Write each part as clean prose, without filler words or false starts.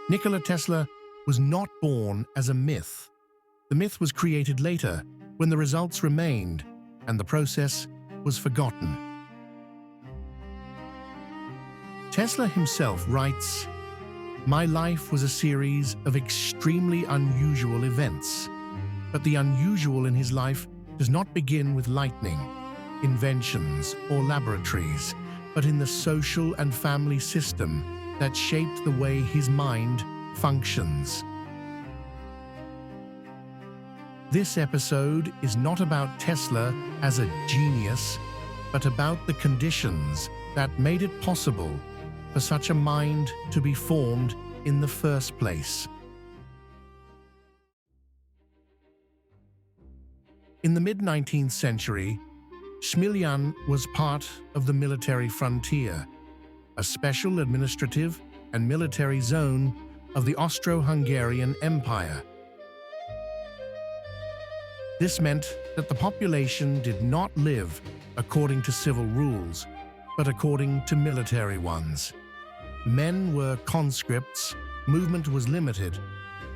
Nikola Tesla was not born as a myth. The myth was created later, when the results remained and the process was forgotten. Tesla himself writes, "My life was a series of extremely unusual events, but the unusual in his life does not begin with lightning, inventions, or laboratories, but in the social and family system that shaped the way his mind functions." This episode is not about Tesla as a genius, but about the conditions that made it possible for such a mind to be formed in the first place. In the mid-19th century, Smiljan was part of the military frontier, a special administrative and military zone of the Austro-Hungarian Empire. This meant that the population did not live according to civil rules, but according to military ones. Men were conscripts, movement was limited,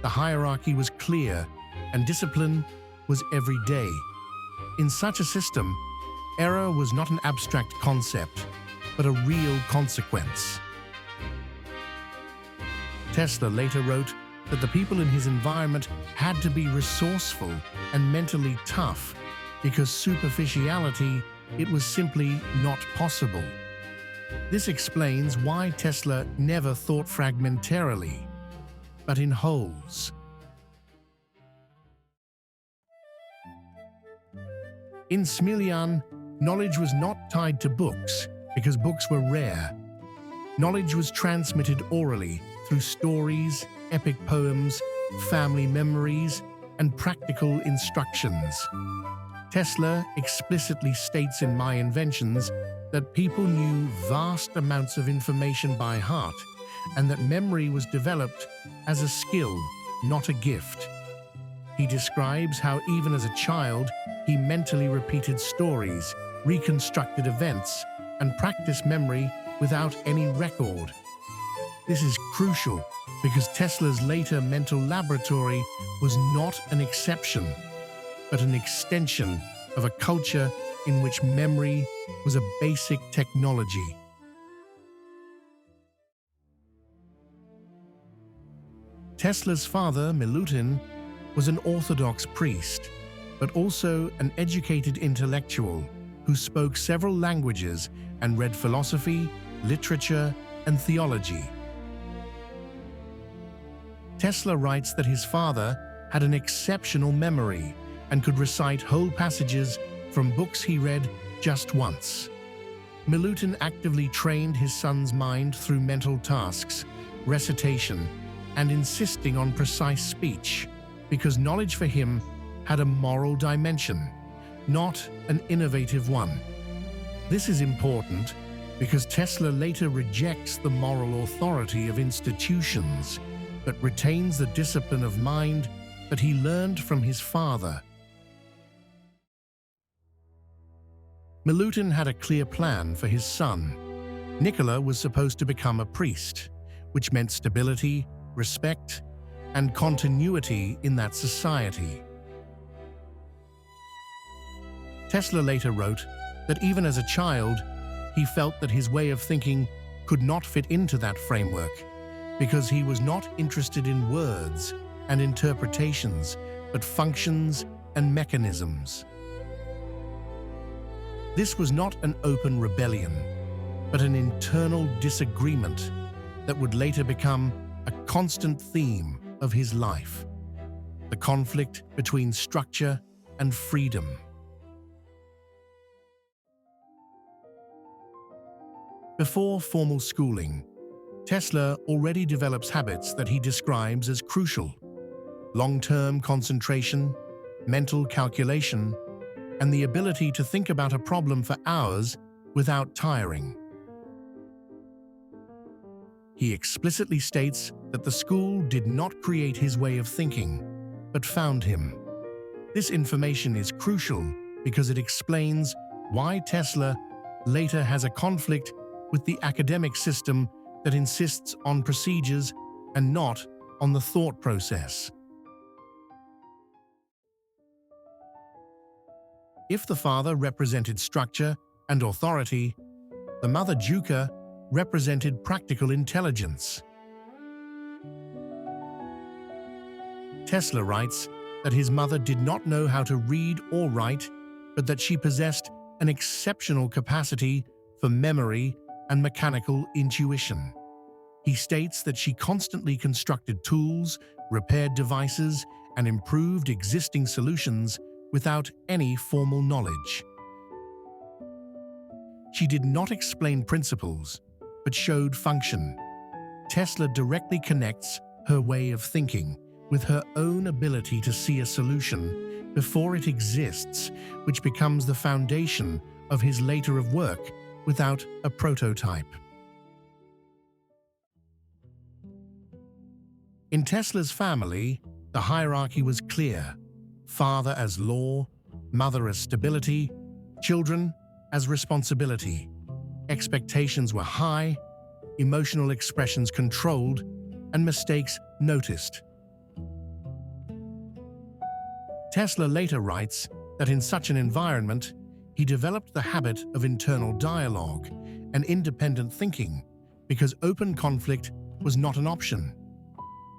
the hierarchy was clear, and discipline was every day. In such a system, error was not an abstract concept, but a real consequence. Tesla later wrote that the people in his environment had to be resourceful and mentally tough, because superficiality, it was simply not possible. This explains why Tesla never thought fragmentarily, but in wholes. In Smiljan, knowledge was not tied to books, because books were rare. Knowledge was transmitted orally through stories, epic poems, family memories, and practical instructions. Tesla explicitly states in My Inventions that people knew vast amounts of information by heart, and that memory was developed as a skill, not a gift. He describes how even as a child, he mentally repeated stories, reconstructed events, and practiced memory without any record. This is crucial because Tesla's later mental laboratory was not an exception, but an extension of a culture in which memory was a basic technology. Tesla's father, Milutin, was an Orthodox priest, but also an educated intellectual who spoke several languages and read philosophy, literature, and theology. Tesla writes that his father had an exceptional memory and could recite whole passages from books he read just once. Milutin actively trained his son's mind through mental tasks, recitation, and insisting on precise speech, because knowledge for him had a moral dimension, not an innovative one. This is important because Tesla later rejects the moral authority of institutions, but retains the discipline of mind that he learned from his father. Milutin had a clear plan for his son. Nikola was supposed to become a priest, which meant stability, respect, and continuity in that society. Tesla later wrote that even as a child, he felt that his way of thinking could not fit into that framework because he was not interested in words and interpretations, but functions and mechanisms. This was not an open rebellion, but an internal disagreement that would later become a constant theme of his life: the conflict between structure and freedom. Before formal schooling, Tesla already develops habits that he describes as crucial: long-term concentration, mental calculation, and the ability to think about a problem for hours without tiring. He explicitly states that the school did not create his way of thinking, but found him. This information is crucial because it explains why Tesla later has a conflict with the academic system that insists on procedures and not on the thought process. If the father represented structure and authority, the mother DJuka represented practical intelligence. Tesla writes that his mother did not know how to read or write, but that she possessed an exceptional capacity for memory and mechanical intuition. He states that she constantly constructed tools, repaired devices, and improved existing solutions without any formal knowledge. She did not explain principles, but showed function. Tesla directly connects her way of thinking with her own ability to see a solution before it exists, which becomes the foundation of his later of work without a prototype. In Tesla's family, the hierarchy was clear: father as law, mother as stability, children as responsibility. Expectations were high, emotional expressions controlled, and mistakes noticed. Tesla later writes that in such an environment, he developed the habit of internal dialogue and independent thinking because open conflict was not an option.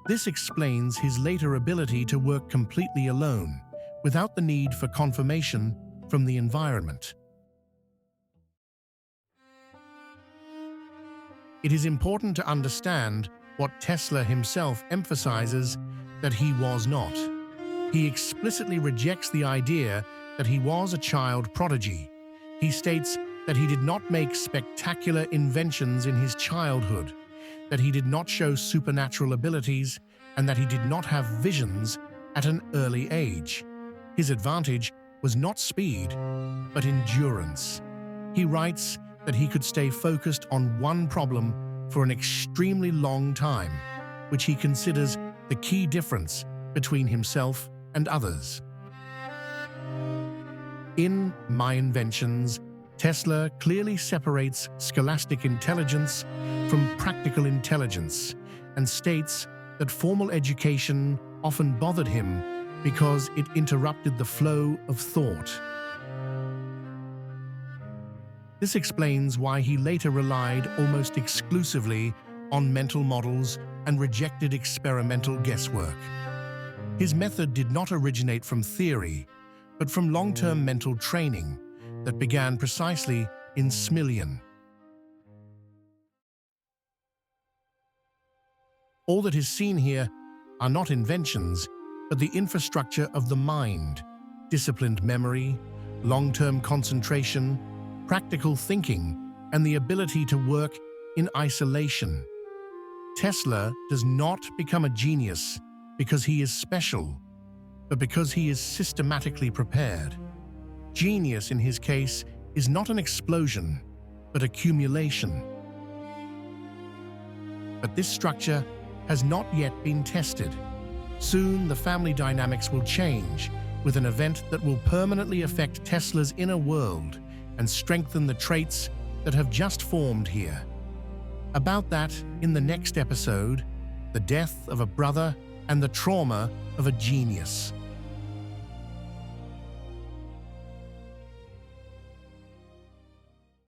This explains his later ability to work completely alone, without the need for confirmation from the environment. It is important to understand what Tesla himself emphasizes that he was not. He explicitly rejects the idea that he was a child prodigy. He states that he did not make spectacular inventions in his childhood, that he did not show supernatural abilities, and that he did not have visions at an early age. His advantage was not speed, but endurance. He writes that he could stay focused on one problem for an extremely long time, which he considers the key difference between himself and others. In My Inventions, Tesla clearly separates scholastic intelligence from practical intelligence and states that formal education often bothered him because it interrupted the flow of thought. This explains why he later relied almost exclusively on mental models and rejected experimental guesswork. His method did not originate from theory, but from long-term mental training that began precisely in Smiljan. All that is seen here are not inventions, but the infrastructure of the mind: disciplined memory, long-term concentration, practical thinking, and the ability to work in isolation. Tesla does not become a genius because he is special, but because he is systematically prepared. Genius, in his case, is not an explosion, but accumulation. But this structure has not yet been tested. Soon, the family dynamics will change with an event that will permanently affect Tesla's inner world and strengthen the traits that have just formed here. About that in the next episode: the death of a brother and the trauma of a genius.